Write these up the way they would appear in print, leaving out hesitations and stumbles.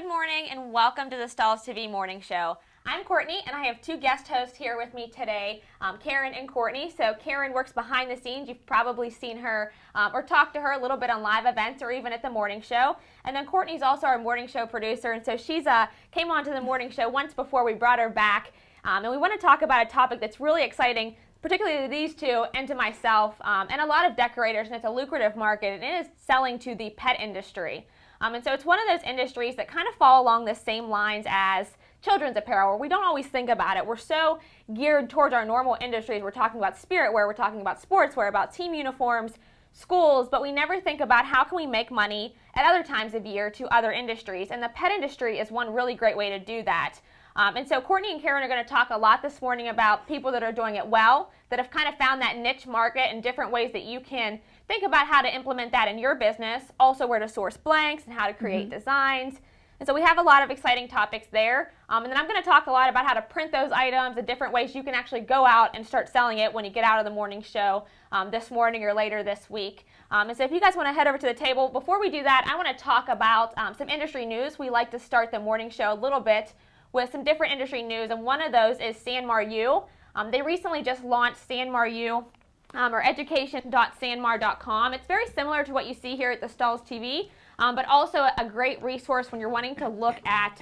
morning and welcome to the Stahls TV Morning Show. I'm Courtney and I have two guest hosts here with me today, Karyn and Courtney. So Karyn works behind the scenes. You've probably seen her or talked to her a little bit on live events or even at the morning show. And then Courtney's also our morning show producer, and so she's came on to the morning show once before we brought her back. And we want to talk about a topic that's really exciting, particularly to these two and to myself and a lot of decorators, and it's a lucrative market, and it is selling to the pet industry. And so it's one of those industries that kind of fall along the same lines as children's apparel, where we don't always think about it. We're so geared towards our normal industries. We're talking about spirit wear, we're talking about sportswear, about team uniforms, schools, but we never think about how can we make money at other times of year to other industries. And the pet industry is one really great way to do that. And so Courtney and Karyn are going to talk a lot this morning about people that are doing it well, that have kind of found that niche market and different ways that you can think about how to implement that in your business, also where to source blanks and how to create designs. And so we have a lot of exciting topics there. And then I'm going to talk a lot about how to print those items, the different ways you can actually go out and start selling it when you get out of the morning show this morning or later this week. And so if you guys want to head over to the table, before we do that, I want to talk about some industry news. We like to start the morning show a little bit with some different industry news, and one of those is Sanmar U. They recently just launched Sanmar U, or education.sanmar.com. It's very similar to what you see here at the Stahls TV, but also a great resource when you're wanting to look at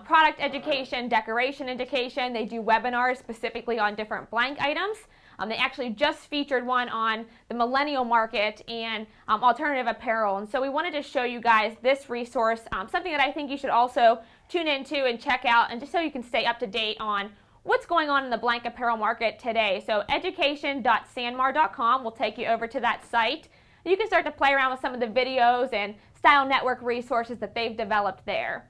product education, decoration education. They do webinars specifically on different blank items. They actually just featured one on the millennial market and alternative apparel. And so we wanted to show you guys this resource, something that I think you should also tune into and check out, and just so you can stay up to date on what's going on in the blank apparel market today. So education.sanmar.com will take you over to that site. You can start to play around with some of the videos and Style Network resources that they've developed there.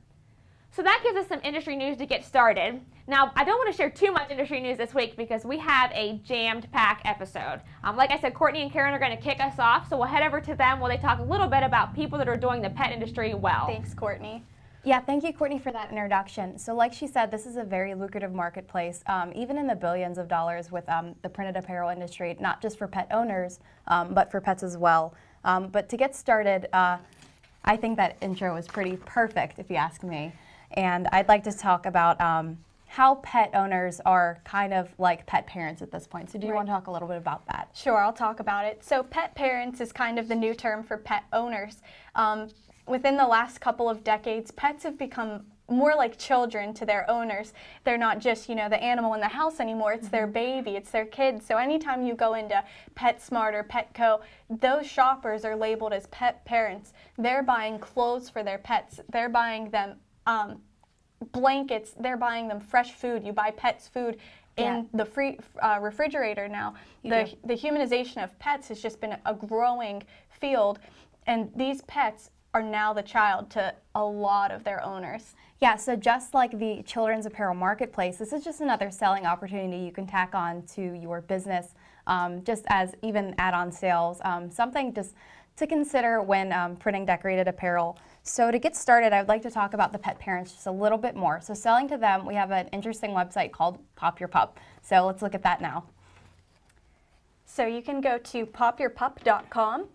So that gives us some industry news to get started. Now, I don't want to share too much industry news this week because we have a jammed pack episode. Like I said, Courtney and Karyn are going to kick us off, so we'll head over to them while they talk a little bit about people that are doing the pet industry well. Thanks, Courtney. Yeah, thank you, Courtney, for that introduction. So like she said, this is a very lucrative marketplace, even in the billions of dollars with the printed apparel industry, not just for pet owners, but for pets as well. But to get started, I think that intro was pretty perfect, if you ask me. And I'd like to talk about how pet owners are kind of like pet parents at this point. So do you want to talk a little bit about that? Sure, I'll talk about it. So pet parents is kind of the new term for pet owners. Within the last couple of decades, pets have become more like children to their owners. They're not just, the animal in the house anymore. It's their baby, it's their kid. So anytime you go into PetSmart or Petco, those shoppers are labeled as pet parents. They're buying clothes for their pets. They're buying them blankets. They're buying them fresh food. You buy pets food in the free refrigerator now. The humanization of pets has just been a growing field, and these pets are now the child to a lot of their owners. Yeah, so just like the children's apparel marketplace, this is just another selling opportunity you can tack on to your business, just as even add-on sales, something just to consider when printing decorated apparel. So to get started, I would like to talk about the pet parents just a little bit more. So selling to them, we have an interesting website called Your Pup. So let's look at that now. So you can go to popyourpup.com.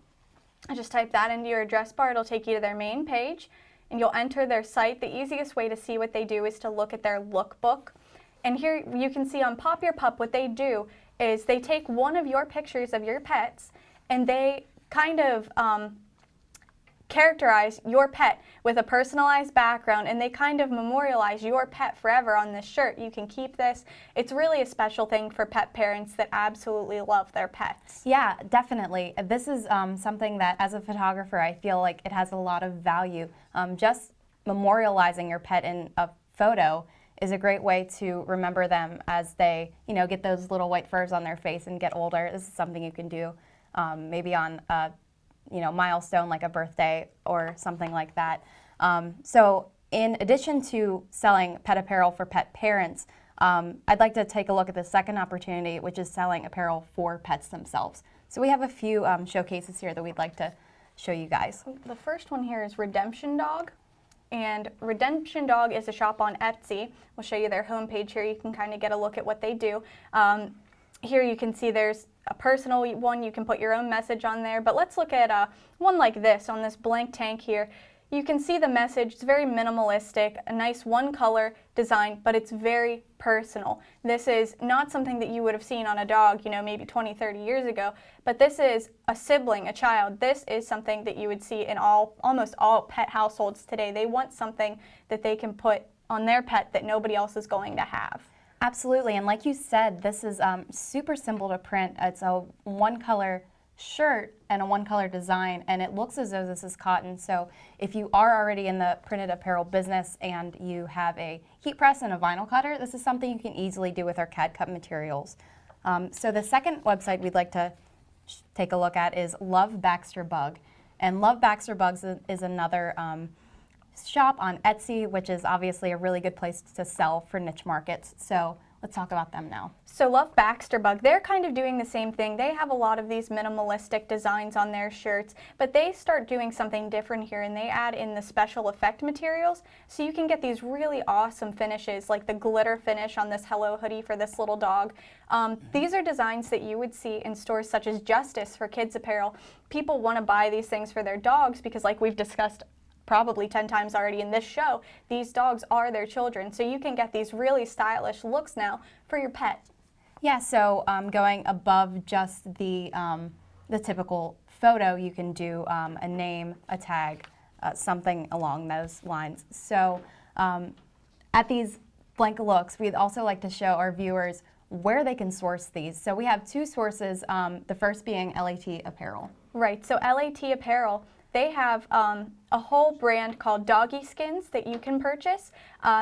Just type that into your address bar. It'll take you to their main page, and you'll enter their site. The easiest way to see what they do is to look at their lookbook. And here you can see on Pop Your Pup, what they do is they take one of your pictures of your pets, and they kind of characterize your pet with a personalized background, and they kind of memorialize your pet forever on this shirt. You can keep this. It's really a special thing for pet parents that absolutely love their pets. Yeah, definitely. This is something that as a photographer, I feel like it has a lot of value. Just memorializing your pet in a photo is a great way to remember them as they, get those little white furs on their face and get older. This is something you can do maybe on a milestone like a birthday or something like that. So in addition to selling pet apparel for pet parents, I'd like to take a look at the second opportunity, which is selling apparel for pets themselves. So we have a few showcases here that we'd like to show you guys. The first one here is Redemption Dog. And Redemption Dog is a shop on Etsy. We'll show you their homepage here. You can kind of get a look at what they do. Here you can see there's a personal one. You can put your own message on there. But let's look at one like this on this blank tank here. You can see the message. It's very minimalistic, a nice one color design, but it's very personal. This is not something that you would have seen on a dog, maybe 20, 30 years ago, but this is a sibling, a child. This is something that you would see in almost all pet households today. They want something that they can put on their pet that nobody else is going to have. Absolutely, and like you said, this is super simple to print. It's a one color shirt and a one color design, and it looks as though this is cotton. So if you are already in the printed apparel business and you have a heat press and a vinyl cutter, this is something you can easily do with our CAD cut materials. So the second website we'd like to take a look at is Love Baxter Bug, and Love Baxter Bugs is another shop on Etsy, which is obviously a really good place to sell for niche markets. So let's talk about them now. So Love Baxter Bug, they're kind of doing the same thing. They have a lot of these minimalistic designs on their shirts, but they start doing something different here, and they add in the special effect materials. So you can get these really awesome finishes, like the glitter finish on this Hello hoodie for this little dog. These are designs that you would see in stores such as Justice for kids apparel. People want to buy these things for their dogs because, like we've discussed probably 10 times already in this show, these dogs are their children. So you can get these really stylish looks now for your pet. Yeah, so going above just the typical photo, you can do a name, a tag, something along those lines. So at these blank looks, we'd also like to show our viewers where they can source these. So we have two sources, the first being LAT Apparel. Right, so LAT Apparel, they have a whole brand called Doggy Skins that you can purchase.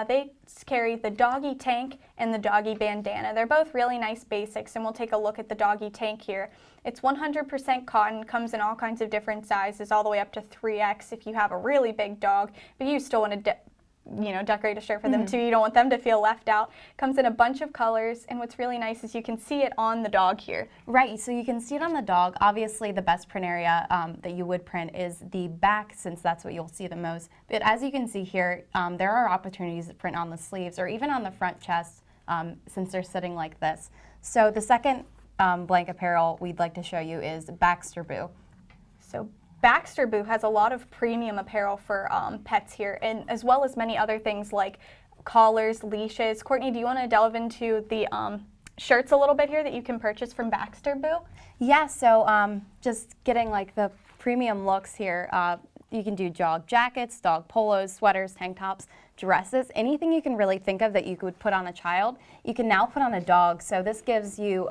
They carry the doggy tank and the doggy bandana. They're both really nice basics, and we'll take a look at the doggy tank here. It's 100% cotton, comes in all kinds of different sizes, all the way up to 3X if you have a really big dog, but you still want to decorate a shirt for them too. You don't want them to feel left out. Comes in a bunch of colors, and what's really nice is you can see it on the dog here. Right, so you can see it on the dog. Obviously, the best print area that you would print is the back, since that's what you'll see the most. But as you can see here, there are opportunities to print on the sleeves or even on the front chest, since they're sitting like this. So the second blank apparel we'd like to show you is Baxter Boo. So Baxter Boo has a lot of premium apparel for pets here, and as well as many other things like collars, leashes. Courtney, do you want to delve into the shirts a little bit here that you can purchase from Baxter Boo? Yeah, so just getting like the premium looks here. You can do dog jackets, dog polos, sweaters, tank tops, dresses, anything you can really think of that you could put on a child, you can now put on a dog. So this gives you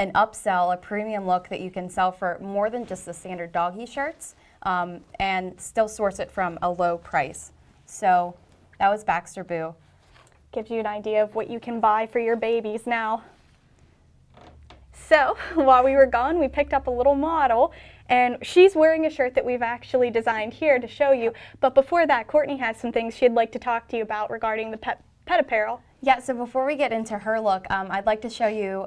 an upsell, a premium look that you can sell for more than just the standard doggy shirts, and still source it from a low price. So that was Baxter Boo. Gives you an idea of what you can buy for your babies now. So while we were gone, we picked up a little model, and she's wearing a shirt that we've actually designed here to show you. But before that, Courtney has some things she'd like to talk to you about regarding the pet apparel. Yeah, so before we get into her look, I'd like to show you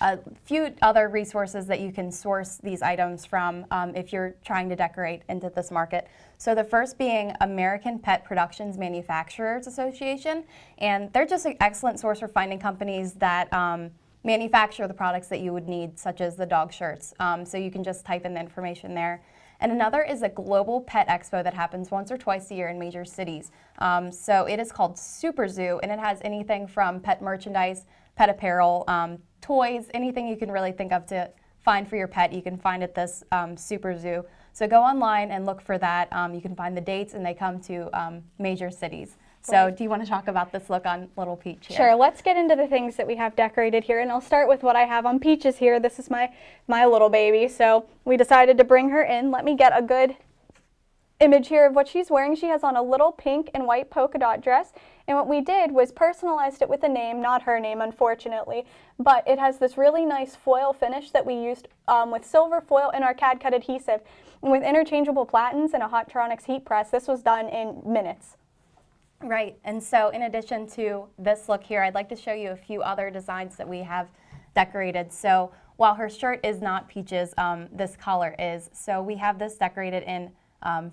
a few other resources that you can source these items from if you're trying to decorate into this market. So the first being American Pet Productions Manufacturers Association, and they're just an excellent source for finding companies that manufacture the products that you would need, such as the dog shirts. So you can just type in the information there. And another is a global pet expo that happens once or twice a year in major cities. So it is called Super Zoo, and it has anything from pet merchandise, pet apparel, toys, anything you can really think of to find for your pet, you can find at this Super Zoo. So go online and look for that. You can find the dates, and they come to major cities. So do you want to talk about this look on little Peach here? Sure, let's get into the things that we have decorated here, and I'll start with what I have on Peaches here. This is my little baby, so we decided to bring her in. Let me get a good image here of what she's wearing. She has on a little pink and white polka dot dress, and what we did was personalized it with a name, not her name unfortunately, but it has this really nice foil finish that we used with silver foil in our CAD cut adhesive, and with interchangeable platens and a Hotronix heat press. This was done in minutes. Right, and so in addition to this look here, I'd like to show you a few other designs that we have decorated. So while her shirt is not Peaches, this collar is. So we have this decorated in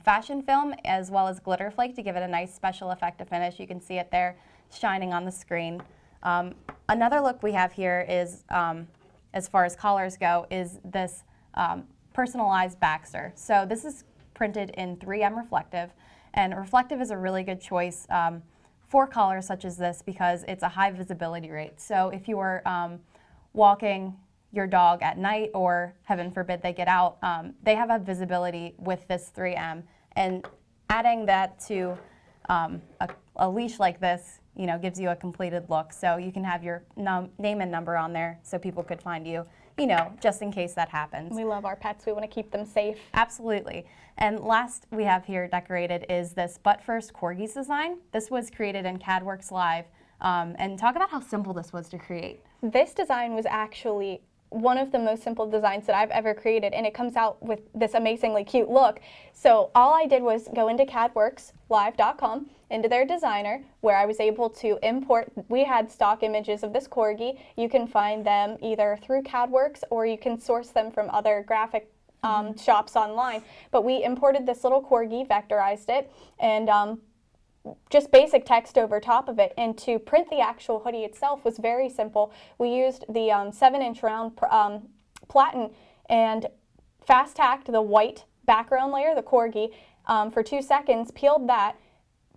fashion film as well as glitter flake to give it a nice special effect of finish. You can see it there shining on the screen. Another look we have here is, as far as collars go, is this personalized Baxter. So this is printed in 3M reflective. And reflective is a really good choice for collars such as this because it's a high visibility rate. So if you are walking your dog at night, or heaven forbid they get out, they have a visibility with this 3M. And adding that to a leash like this, you know, gives you a completed look. So you can have your name and number on there so people could find you, you know, just in case that happens. We love our pets. We want to keep them safe. Absolutely. And last we have here decorated is this But First Corgis design. This was created in CADWorks Live. And talk about how simple this was to create. This design was actually one of the most simple designs that I've ever created, and it comes out with this amazingly cute look. So all I did was go into CADWorksLive.com, into their designer, where I was able to import. We had stock images of this corgi. You can find them either through CADWorks or you can source them from other graphic shops online. But we imported this little corgi, vectorized it, and just basic text over top of it. And to print the actual hoodie itself was very simple. We used the 7-inch round platen and fast tacked the white background layer, the corgi, for 2 seconds, peeled that,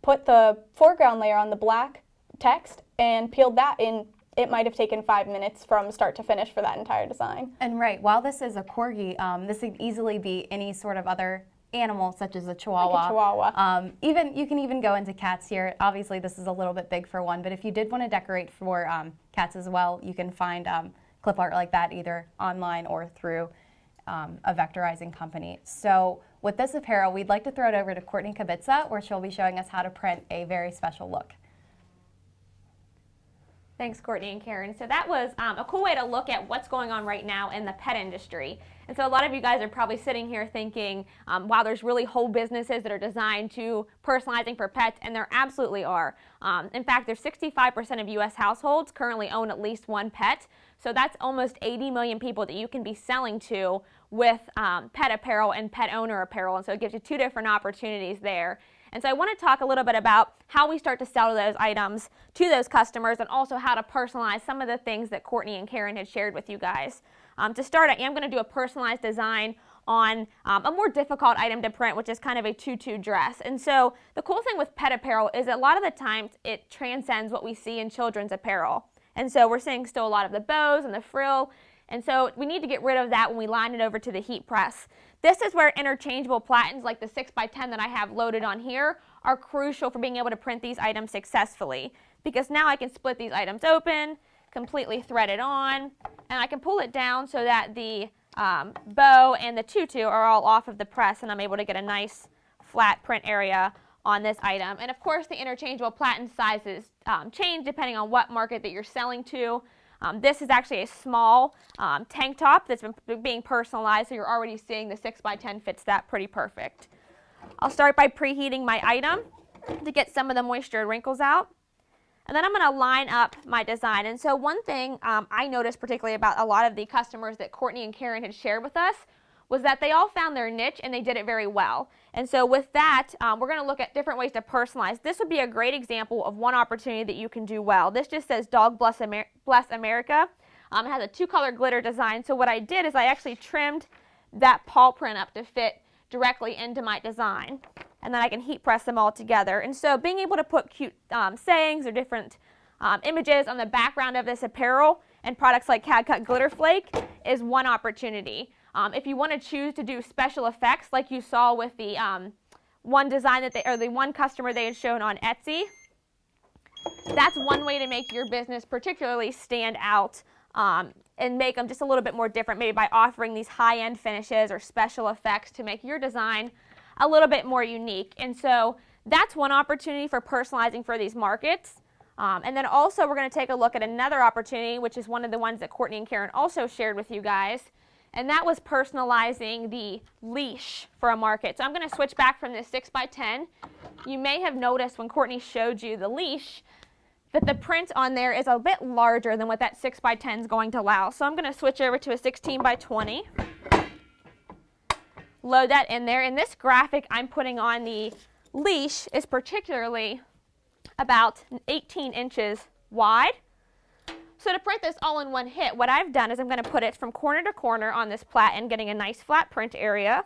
put the foreground layer on the black text, and peeled that in. It might have taken 5 minutes from start to finish for that entire design. And right, while this is a corgi, this could easily be any sort of other animal, such as a chihuahua. Like a chihuahua. You can even go into cats here. Obviously, this is a little bit big for one, but if you did want to decorate for cats as well, you can find clip art like that either online or through a vectorizing company. So with this apparel, we'd like to throw it over to Courtney Kubitza, where she'll be showing us how to print a very special look. Thanks, Courtney and Karyn. So that was a cool way to look at what's going on right now in the pet industry. And so a lot of you guys are probably sitting here thinking, wow, there's really whole businesses that are designed to personalizing for pets, and there absolutely are. In fact, there's 65% of U.S. households currently own at least one pet. So that's almost 80 million people that you can be selling to with pet apparel and pet owner apparel. And so it gives you two different opportunities there. And so I want to talk a little bit about how we start to sell those items to those customers, and also how to personalize some of the things that Courtney and Karyn had shared with you guys. To start, I am going to do a personalized design on a more difficult item to print, which is kind of a tutu dress. And so the cool thing with pet apparel is a lot of the times it transcends what we see in children's apparel. And so we're seeing still a lot of the bows and the frill. And so we need to get rid of that when we line it over to the heat press. This is where interchangeable platens like the 6x10 that I have loaded on here are crucial for being able to print these items successfully, because now I can split these items open, completely thread it on, and I can pull it down so that the bow and the tutu are all off of the press, and I'm able to get a nice flat print area on this item. And of course, the interchangeable platen sizes change depending on what market that you're selling to. This is actually a small tank top that's been being personalized, so you're already seeing the 6x10 fits that pretty perfect. I'll start by preheating my item to get some of the moisture and wrinkles out. And then I'm going to line up my design. And so one thing I noticed particularly about a lot of the customers that Courtney and Karyn had shared with us was that they all found their niche and they did it very well. And so with that, we're going to look at different ways to personalize. This would be a great example of one opportunity that you can do well. This just says Dog Bless America. It has a 2-color glitter design. So what I did is I actually trimmed that paw print up to fit directly into my design. And then I can heat press them all together. And so being able to put cute sayings or different images on the background of this apparel and products like CAD Cut Glitter Flake is one opportunity. If you want to choose to do special effects like you saw with the one design that the one customer they had shown on Etsy, that's one way to make your business particularly stand out and make them just a little bit more different, maybe by offering these high-end finishes or special effects to make your design a little bit more unique. And so that's one opportunity for personalizing for these markets. And then also we're going to take a look at another opportunity, which is one of the ones that Courtney and Karyn also shared with you guys. And that was personalizing the leash for a market. So I'm going to switch back from this 6x10. You may have noticed when Courtney showed you the leash that the print on there is a bit larger than what that 6x10 is going to allow. So I'm going to switch over to a 16x20. Load that in there. And this graphic I'm putting on the leash is particularly about 18 inches wide. So to print this all in one hit, what I've done is I'm going to put it from corner to corner on this platen, getting a nice flat print area.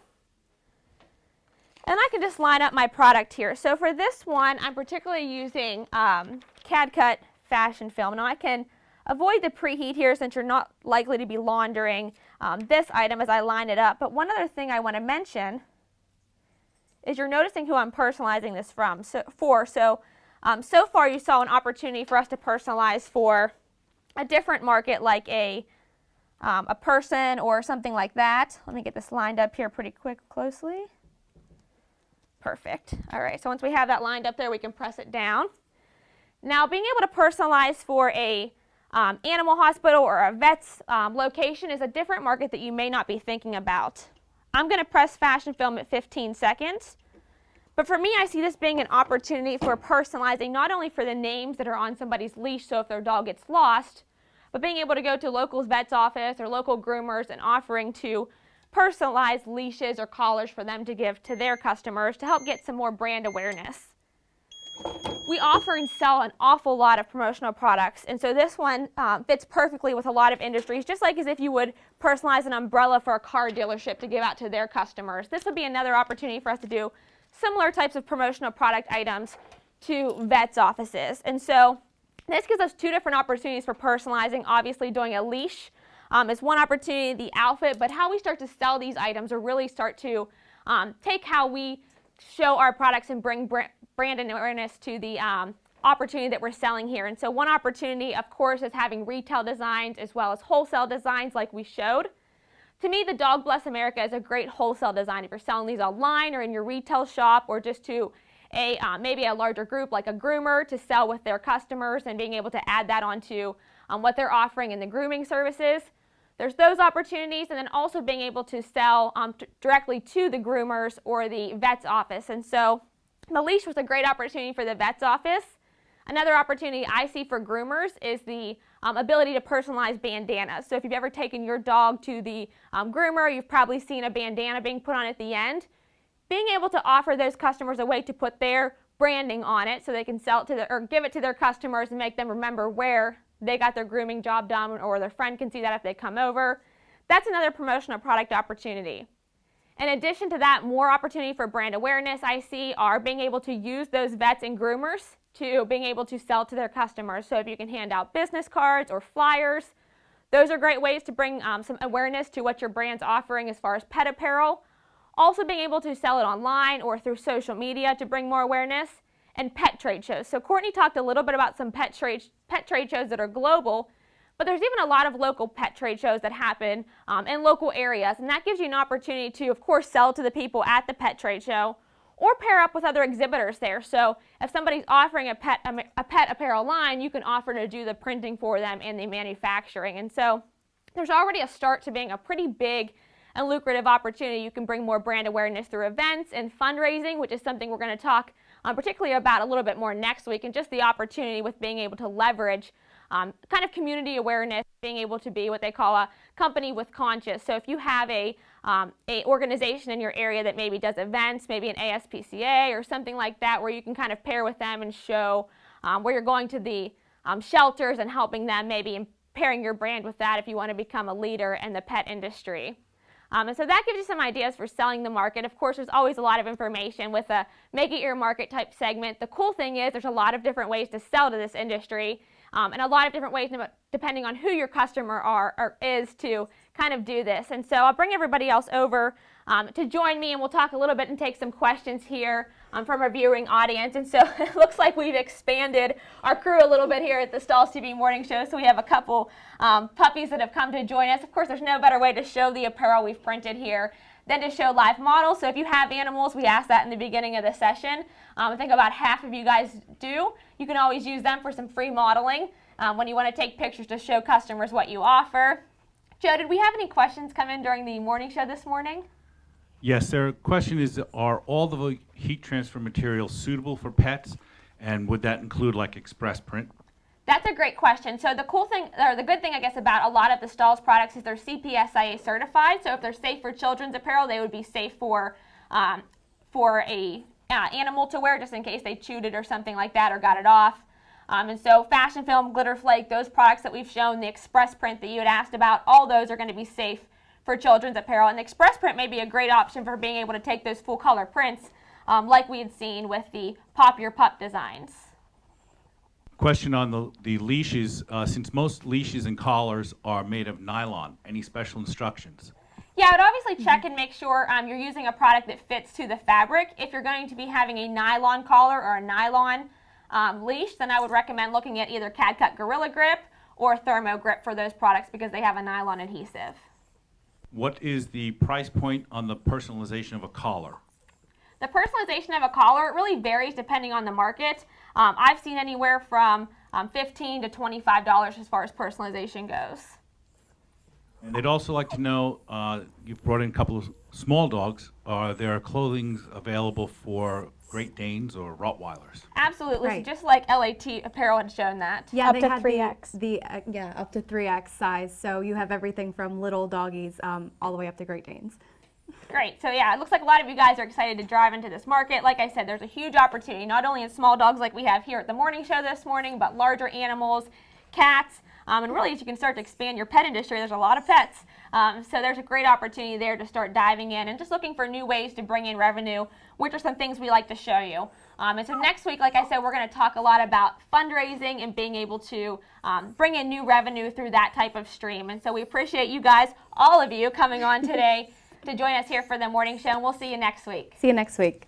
And I can just line up my product here. So for this one, I'm particularly using CAD cut fashion film. Now I can avoid the preheat here since you're not likely to be laundering this item as I line it up. But one other thing I want to mention is you're noticing who I'm personalizing this for. So far you saw an opportunity for us to personalize for a different market like a person or something like that. Let me get this lined up here pretty closely. Perfect. All right, so once we have that lined up there, we can press it down. Now, being able to personalize for a animal hospital or a vet's location is a different market that you may not be thinking about. I'm going to press fashion film at 15 seconds. But for me, I see this being an opportunity for personalizing not only for the names that are on somebody's leash, so if their dog gets lost, but being able to go to local vet's office or local groomers and offering to personalized leashes or collars for them to give to their customers to help get some more brand awareness. We offer and sell an awful lot of promotional products, and so this one fits perfectly with a lot of industries, just like as if you would personalize an umbrella for a car dealership to give out to their customers. This would be another opportunity for us to do similar types of promotional product items to vets' offices. And so this gives us two different opportunities for personalizing. Obviously, doing a leash is one opportunity, the outfit, but how we start to sell these items or really start to take how we show our products and bring brand awareness to the opportunity that we're selling here. And so one opportunity, of course, is having retail designs as well as wholesale designs like we showed. To me, the Dog Bless America is a great wholesale design if you're selling these online or in your retail shop or just to a maybe a larger group like a groomer to sell with their customers and being able to add that onto what they're offering in the grooming services. There's those opportunities, and then also being able to sell directly to the groomers or the vet's office. And so the leash was a great opportunity for the vet's office. Another opportunity I see for groomers is the ability to personalize bandanas. So if you've ever taken your dog to the groomer, you've probably seen a bandana being put on at the end. Being able to offer those customers a way to put their branding on it so they can sell it to or give it to their customers and make them remember where they got their grooming job done, or their friend can see that if they come over. That's another promotional product opportunity. In addition to that, more opportunity for brand awareness I see are being able to use those vets and groomers to being able to sell to their customers. So if you can hand out business cards or flyers, those are great ways to bring some awareness to what your brand's offering as far as pet apparel. Also being able to sell it online or through social media to bring more awareness. And pet trade shows. So Courtney talked a little bit about some pet trade shows that are global, but there's even a lot of local pet trade shows that happen in local areas, and that gives you an opportunity to, of course, sell to the people at the pet trade show or pair up with other exhibitors there. So if somebody's offering a pet apparel line, you can offer to do the printing for them and the manufacturing. And so there's already a start to being a pretty big and lucrative opportunity. You can bring more brand awareness through events and fundraising, which is something we're going to talk particularly about a little bit more next week, and just the opportunity with being able to leverage kind of community awareness, being able to be what they call a company with conscience. So if you have a organization in your area that maybe does events, maybe an ASPCA or something like that, where you can kind of pair with them and show where you're going to the shelters and helping them, maybe and pairing your brand with that if you want to become a leader in the pet industry. And so that gives you some ideas for selling the market. Of course, there's always a lot of information with a make it your market type segment. The cool thing is there's a lot of different ways to sell to this industry and a lot of different ways depending on who your customer is to kind of do this. And so I'll bring everybody else over to join me, and we'll talk a little bit and take some questions here from our viewing audience. And so it looks like we've expanded our crew a little bit here at the Stahls TV Morning Show. So we have a couple puppies that have come to join us. Of course, there's no better way to show the apparel we've printed here than to show live models. So if you have animals, we asked that in the beginning of the session. I think about half of you guys do. You can always use them for some free modeling when you want to take pictures to show customers what you offer. Joe, did we have any questions come in during the morning show this morning? Yes, their question is, are all the heat transfer materials suitable for pets, and would that include like express print? That's a great question. So the cool thing, or the good thing, I guess, about a lot of the Stahls products is they're CPSIA certified. So if they're safe for children's apparel, they would be safe for a animal to wear, just in case they chewed it or something like that or got it off. And so fashion film, glitter flake, those products that we've shown, the express print that you had asked about, all those are going to be safe for children's apparel. And express print may be a great option for being able to take those full color prints like we had seen with the Pop Your Pup designs. Question on the leashes. Since most leashes and collars are made of nylon, any special instructions? Yeah, I would obviously check and make sure you're using a product that fits to the fabric. If you're going to be having a nylon collar or a nylon leash, then I would recommend looking at either CAD-Cut Gorilla Grip or Thermo Grip for those products because they have a nylon adhesive. What is the price point on the personalization of a collar? The personalization of a collar, it really varies depending on the market. I've seen anywhere from $15 to $25 as far as personalization goes. And they'd also like to know, you've brought in a couple of small dogs. Are there clothing available for Great Danes or Rottweilers? Absolutely, Right. so just like LAT Apparel had shown that. Yeah, Up they to had 3X. Yeah, up to 3X size. So you have everything from little doggies all the way up to Great Danes. Great. So yeah, it looks like a lot of you guys are excited to drive into this market. Like I said, there's a huge opportunity, not only in small dogs like we have here at the morning show this morning, but larger animals, cats, and really as you can start to expand your pet industry, there's a lot of pets. So there's a great opportunity there to start diving in and just looking for new ways to bring in revenue, which are some things we like to show you. And so next week, like I said, we're going to talk a lot about fundraising and being able to bring in new revenue through that type of stream. And so we appreciate you guys, all of you, coming on today to join us here for the morning show, and we'll see you next week. See you next week.